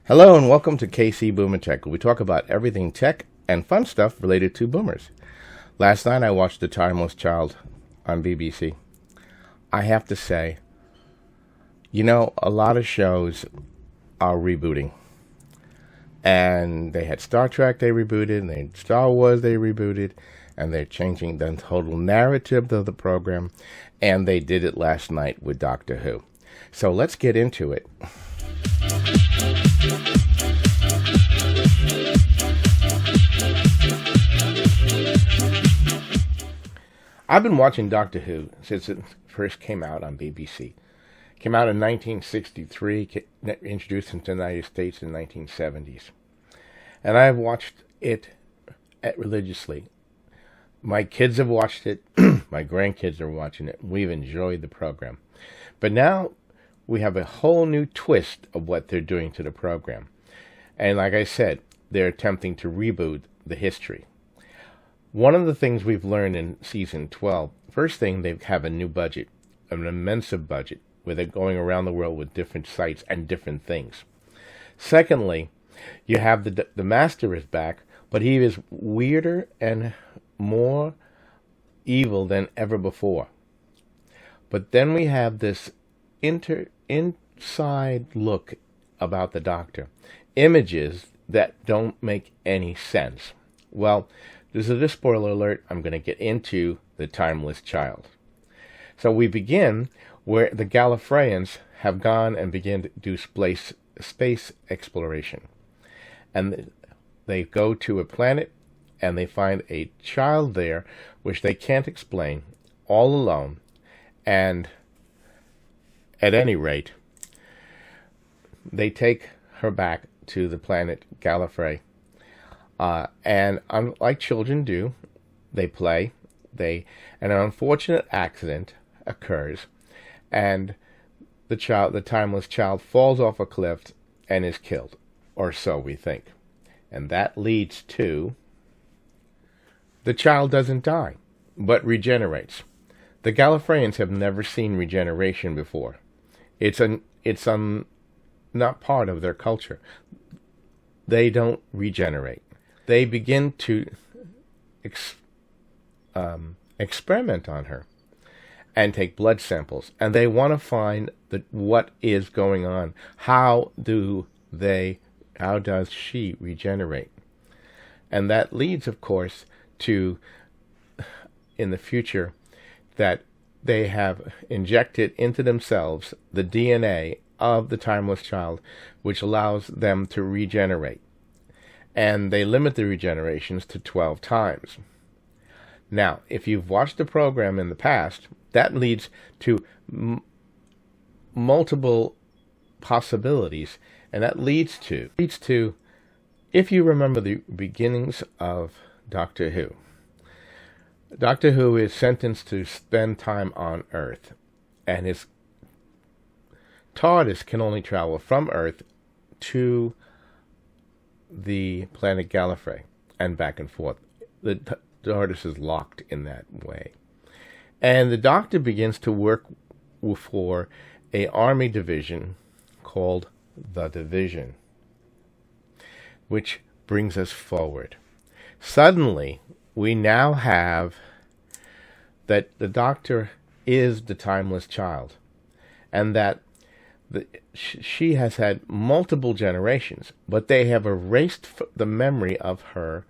Hello and welcome to KC Boomer Tech, where we talk about everything tech and fun stuff related to boomers. Last night I watched The Timeless Child on BBC. I have to say, a lot of shows are rebooting. And they had Star Trek they rebooted, and they had Star Wars they rebooted, and they're changing the total narrative of the program, and they did it last night with Doctor Who. So let's get into it. I've been watching Doctor Who since it first came out on BBC. Came out in 1963, introduced into the United States in the 1970s. And I've watched it religiously. My kids have watched it. My grandkids are watching it. We've enjoyed the program. But now we have a whole new twist of what they're doing to the program. And like I said, they're attempting to reboot the history. One of the things we've learned in season 12, first thing, they have a new budget, an immense budget, where they're going around the world with different sites and different things. Secondly, you have the Master is back, but he is weirder and more evil than ever before. But then we have this inside look about the Doctor. Images that don't make any sense. Well, this is a spoiler alert. I'm going to get into The Timeless Child. So we begin where the Gallifeyans have gone and begin to do space exploration. And they go to a planet and they find a child there which they can't explain, all alone. And at any rate, they take her back to the planet Gallifrey. And like children do, they play. And an unfortunate accident occurs, and the timeless child, falls off a cliff and is killed, or so we think. And that leads to the child doesn't die, but regenerates. The Gallifreyans have never seen regeneration before. It's not part of their culture. They don't regenerate. They begin to experiment on her and take blood samples, and they want to find what is going on. How does she regenerate? And that leads, of course, to in the future that they have injected into themselves the DNA of the timeless child, which allows them to regenerate. And they limit the regenerations to 12 times. Now, if you've watched the program in the past, that leads to multiple possibilities. And that leads to, if you remember the beginnings of Doctor Who. Doctor Who is sentenced to spend time on Earth. And his TARDIS can only travel from Earth to the planet Gallifrey and back and forth. The TARDIS is locked in that way. And the Doctor begins to work for a army division called the Division, which brings us forward. Suddenly, we now have that the Doctor is the timeless child, and that she has had multiple generations, but they have erased the memory of her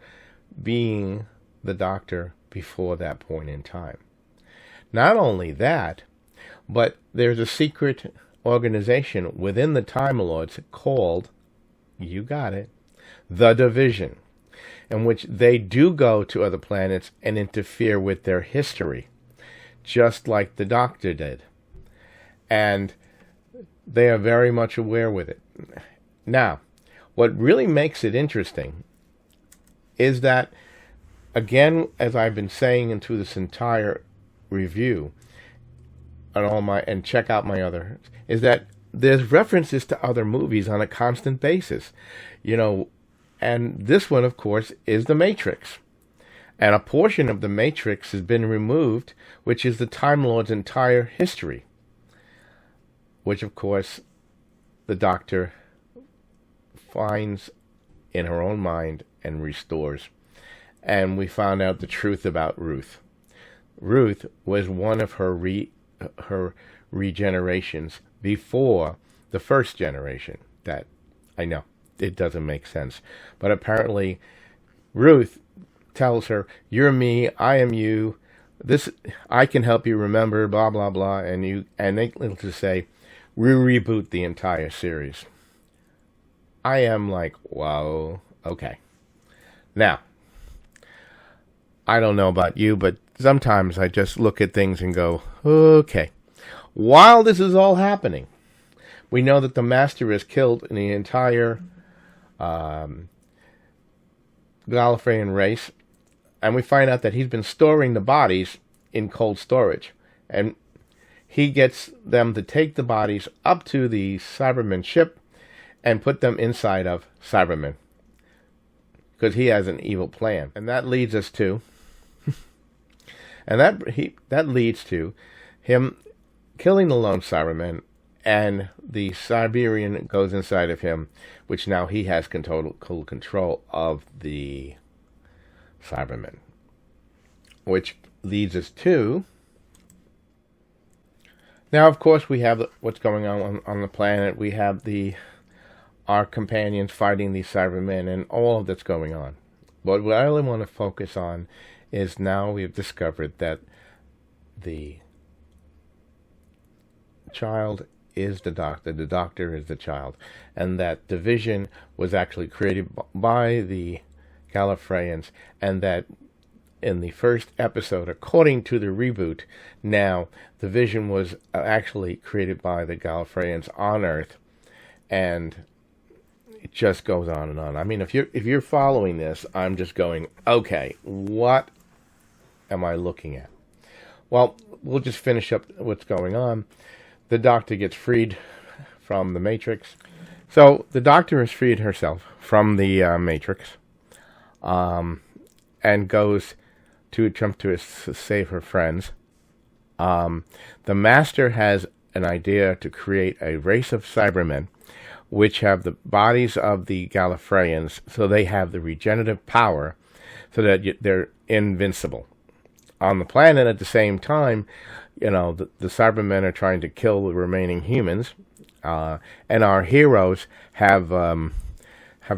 being the Doctor before that point in time. Not only that, but there's a secret organization within the Time Lords called, you got it, the Division, in which they do go to other planets and interfere with their history, just like the Doctor did. And they are very much aware with it. Now, what really makes it interesting is that, again, as I've been saying into this entire review, and check out my other, is that there's references to other movies on a constant basis, and this one, of course, is The Matrix. And a portion of The Matrix has been removed, which is the Time Lord's entire history, which, of course, the Doctor finds in her own mind and restores. And we found out the truth about Ruth. Ruth was one of her regenerations before the first generation. That, I know, it doesn't make sense. But apparently, Ruth tells her, "You're me, I am you. This, I can help you remember, blah, blah, blah." And they just say, "We reboot the entire series." I am like, wow, okay. Now, I don't know about you, but sometimes I just look at things and go, okay. While this is all happening, we know that the Master is killed in the entire Gallifreyan race, and we find out that he's been storing the bodies in cold storage. And he gets them to take the bodies up to the Cyberman ship and put them inside of Cybermen, because he has an evil plan. And that leads us to, that leads to him killing the lone Cyberman, and the Siberian goes inside of him, which now he has total control of the Cybermen. Which leads us to, now of course we have what's going on the planet. We have our companions fighting these Cybermen and all of that's going on. But what I really want to focus on is now we've discovered that the child is the doctor is the child, and that division was actually created by the Gallifreyans, and that in the first episode, according to the reboot, now the Vision was actually created by the Gallifreyans on Earth, and it just goes on and on. I mean, if you're following this, I'm just going, okay, what am I looking at? Well, we'll just finish up what's going on. The Doctor gets freed from the Matrix. So the Doctor has freed herself from the Matrix, and goes to attempt to save her friends. The Master has an idea to create a race of Cybermen which have the bodies of the Gallifreyans, so they have the regenerative power, so that they're invincible. On the planet, at the same time, the Cybermen are trying to kill the remaining humans, and our heroes have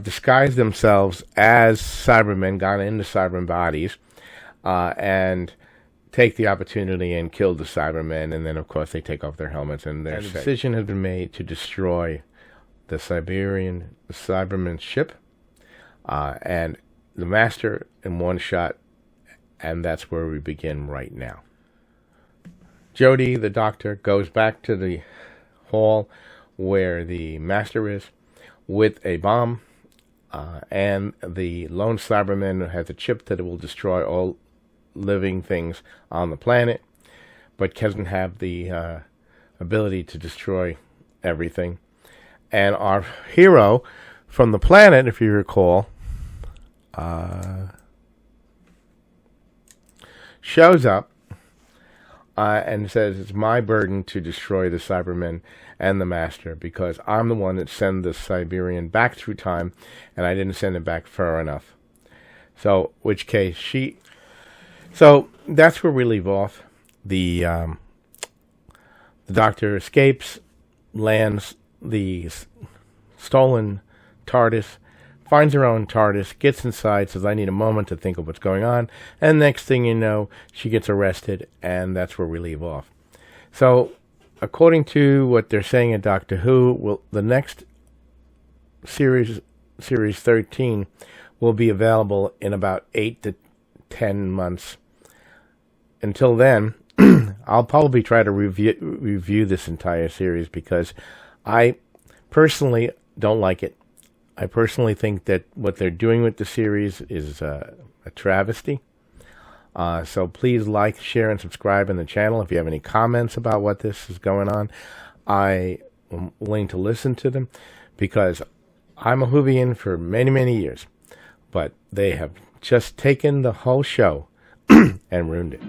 disguised themselves as Cybermen, gone into Cybermen bodies, and take the opportunity and kill the Cybermen, and then of course they take off their helmets, and their decision has been made to destroy the Cyberman ship, and the Master in one shot, and that's where we begin right now. Jodie, the Doctor, goes back to the hall where the Master is with a bomb, and the lone Cyberman has a chip that will destroy all living things on the planet, but doesn't have the ability to destroy everything. And our hero from the planet, if you recall, shows up and says, "It's my burden to destroy the Cybermen and the Master, because I'm the one that sent the Siberian back through time, and I didn't send it back far enough." So, which case so that's where we leave off. The Doctor escapes, lands the stolen TARDIS, finds her own TARDIS, gets inside, says, "I need a moment to think of what's going on," and next thing you know, she gets arrested, and that's where we leave off. So, according to what they're saying in Doctor Who, the next series 13, will be available in about 8 to 10 months. Until then, I'll probably try to review this entire series, because I personally don't like it. I personally think that what they're doing with the series is a travesty. So please like, share, and subscribe in the channel. If you have any comments about what this is going on, I am willing to listen to them, because I'm a Whovian for many, many years. But they have just taken the whole show and ruined it.